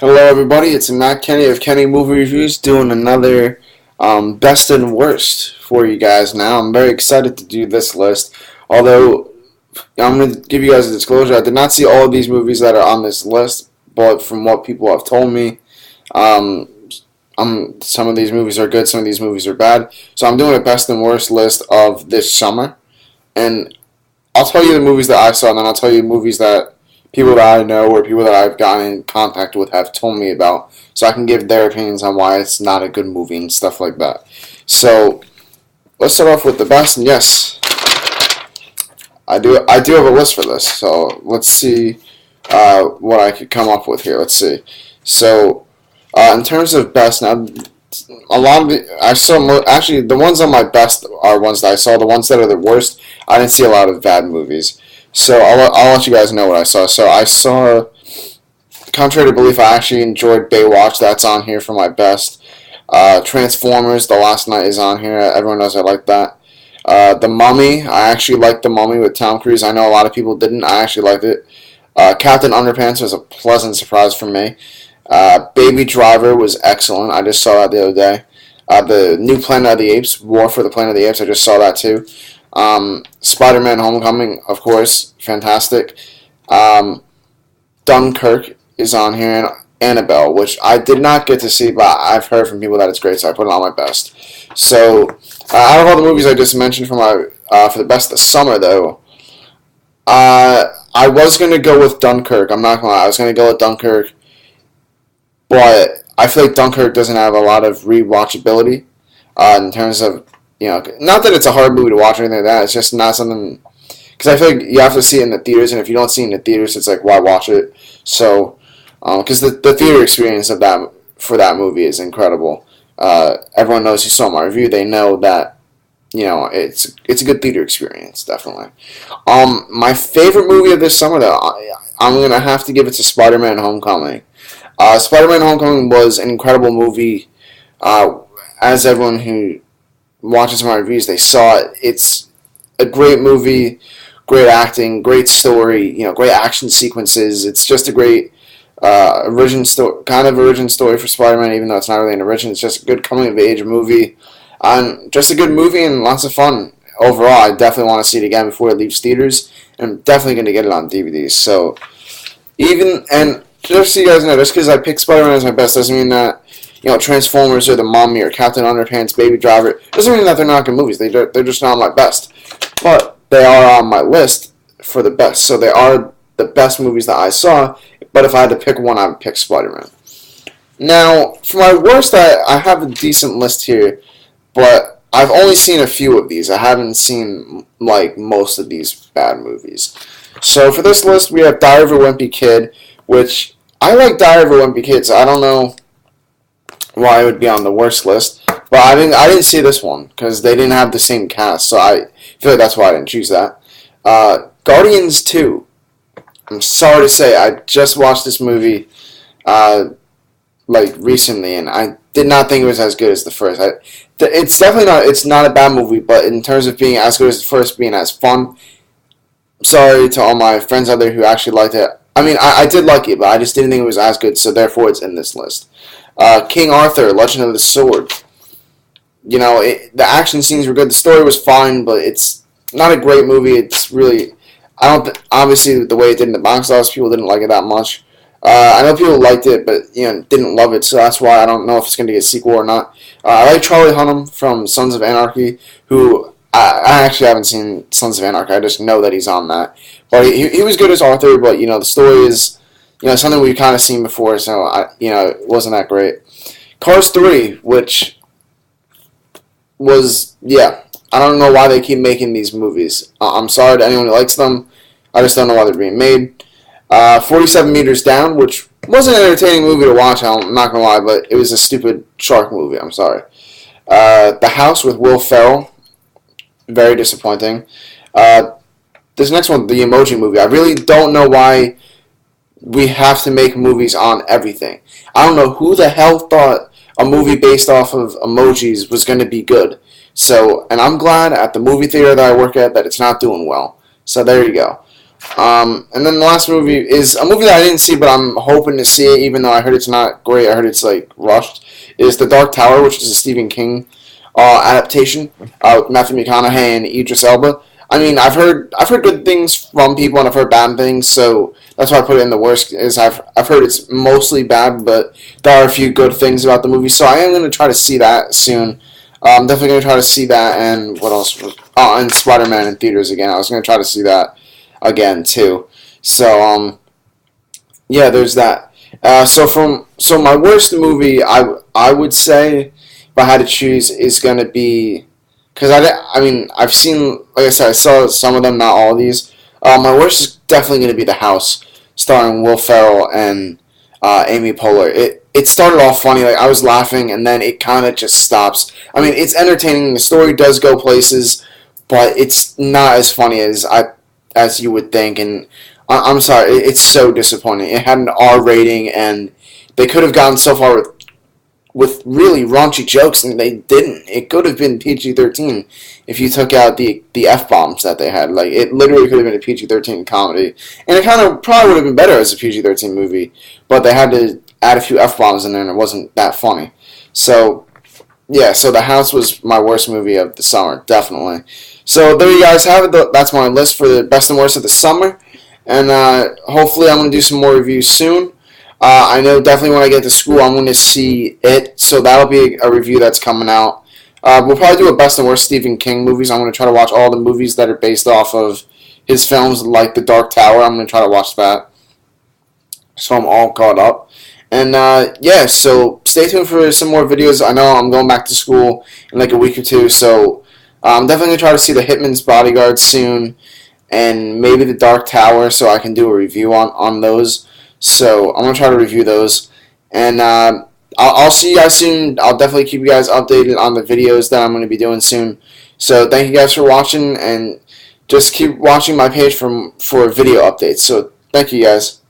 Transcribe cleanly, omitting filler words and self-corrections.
Hello, everybody. It's Matt Kenny of Kenny Movie Reviews doing another best and worst for you guys now. I'm very excited to do this list. Although, I'm going to give you guys a disclosure. I did not see all of these movies that are on this list, but from what people have told me, um, some of these movies are good, some of these movies are bad. So I'm doing a best and worst list of this summer. And I'll tell you the movies that I saw, and then I'll tell you movies that people that I know or people that I've gotten in contact with have told me about, so I can give their opinions on why it's not a good movie and stuff like that. So let's start off with the best, and yes, I do have a list for this. So let's see what I could come up with here. Let's see. So in terms of best, now a lot of I saw actually the ones on my best are ones that I saw. The ones that are the worst, I didn't see a lot of bad movies. So I'll let you guys know what I saw. So I saw, contrary to belief, I actually enjoyed Baywatch. That's on here for my best. Transformers: The Last Night is on here. Everyone knows I like that. The Mummy, I actually liked The Mummy with Tom Cruise. I know a lot of people didn't. I actually liked it. Captain Underpants was a pleasant surprise for me. Baby Driver was excellent. I just saw that the other day. The new Planet of the Apes, War for the Planet of the Apes, I just saw that too. Spider-Man: Homecoming, of course, fantastic. Um, Dunkirk is on here, and Annabelle, which I did not get to see, but I've heard from people that it's great, so I put it on my best. So, out of all the movies I just mentioned for the best of the summer, though, I was gonna go with Dunkirk. I'm not gonna lie, I was gonna go with Dunkirk, but I feel like Dunkirk doesn't have a lot of rewatchability in terms of, not that it's a hard movie to watch or anything like that. It's just not something, because I feel like you have to see it in the theaters, and if you don't see it in the theaters, it's like, why watch it? So, because the theater experience of that for that movie is incredible. Everyone knows who saw my review. They know that it's a good theater experience, definitely. My favorite movie of this summer, though, I'm gonna have to give it to Spider-Man: Homecoming. Spider-Man: Homecoming was an incredible movie. As everyone who watches my reviews, they saw it. It's a great movie, great acting, great story, great action sequences. It's just a great origin story for Spider-Man, even though it's not really an origin. It's just a good coming of age movie, and just a good movie and lots of fun overall. I definitely want to see it again before it leaves theaters, and I'm definitely going to get it on DVD. So just so you guys know, just because I picked Spider-Man as my best doesn't mean that Transformers or The Mummy or Captain Underpants, Baby Driver, doesn't mean that they're not good movies. They're just not my best. But they are on my list for the best. So they are the best movies that I saw. But if I had to pick one, I would pick Spider-Man. Now, for my worst, I have a decent list here. But I've only seen a few of these. I haven't seen, most of these bad movies. So for this list, we have Diary of a Wimpy Kid, which I like Diary of a Wimpy Kid, so I don't know why it would be on the worst list. But I didn't see this one because they didn't have the same cast, so I feel like that's why I didn't choose that. Guardians 2. I'm sorry to say, I just watched this movie recently, and I did not think it was as good as the first. It's definitely not. It's not a bad movie, but in terms of being as good as the first, being as fun. Sorry to all my friends out there who actually liked it. I mean, I did like it, but I just didn't think it was as good, so therefore it's in this list. King Arthur, Legend of the Sword. The action scenes were good. The story was fine, but it's not a great movie. It's really, obviously the way it did in the box office, people didn't like it that much. I know people liked it, but didn't love it, so that's why I don't know if it's going to get a sequel or not. I like Charlie Hunnam from Sons of Anarchy, who I actually haven't seen Sons of Anarchy. I just know that he's on that. But he was good as Arthur, but the story is something we've kind of seen before, so it wasn't that great. Cars 3, which was, I don't know why they keep making these movies. I'm sorry to anyone who likes them. I just don't know why they're being made. 47 Meters Down, which was an entertaining movie to watch, I'm not going to lie, but it was a stupid shark movie. I'm sorry. The House with Will Ferrell, very disappointing. This next one, the Emoji Movie. I really don't know why we have to make movies on everything. I don't know who the hell thought a movie based off of emojis was going to be good. So, and I'm glad at the movie theater that I work at that it's not doing well. So there you go. And then the last movie is a movie that I didn't see, but I'm hoping to see it, even though I heard it's not great. I heard it's like rushed. Is The Dark Tower, which is a Stephen King adaptation with Matthew McConaughey and Idris Elba. I mean, I've heard good things from people, and I've heard bad things, so that's why I put it in the worst. Is I've heard it's mostly bad, but there are a few good things about the movie. So I am going to try to see that soon. I'm definitely going to try to see that, and what else? Oh, and Spider-Man in theaters again. I was going to try to see that again too. So yeah, there's that. So my worst movie, I would say, if I had to choose, is gonna be, because I mean I've seen, like I said, I saw some of them, not all of these. My worst is definitely gonna be The House, starring Will Ferrell and Amy Poehler. It started off funny, like I was laughing, and then it kind of just stops. I mean, it's entertaining. The story does go places, but it's not as funny as you would think. And I'm sorry, it's so disappointing. It had an R rating, and they could have gotten so far with really raunchy jokes, and they didn't. It could have been PG-13 if you took out the F bombs that they had. Like, it literally could have been a PG-13 comedy, and it kind of probably would have been better as a PG-13 movie. But they had to add a few F bombs in there, and it wasn't that funny. So yeah, so The House was my worst movie of the summer, definitely. So there you guys have it. That's my list for the best and worst of the summer. And hopefully I'm going to do some more reviews soon. I know definitely when I get to school I'm going to see it. So that'll be a review that's coming out. We'll probably do a best and worst Stephen King movies. I'm going to try to watch all the movies that are based off of his films, like The Dark Tower. I'm going to try to watch that, so I'm all caught up. And yeah, so stay tuned for some more videos. I know I'm going back to school in like a week or two, so I'm definitely going to try to see The Hitman's Bodyguard soon, and maybe The Dark Tower, so I can do a review on those. So I'm going to try to review those. And I'll see you guys soon. I'll definitely keep you guys updated on the videos that I'm going to be doing soon. So thank you guys for watching, and just keep watching my page for video updates. So thank you guys.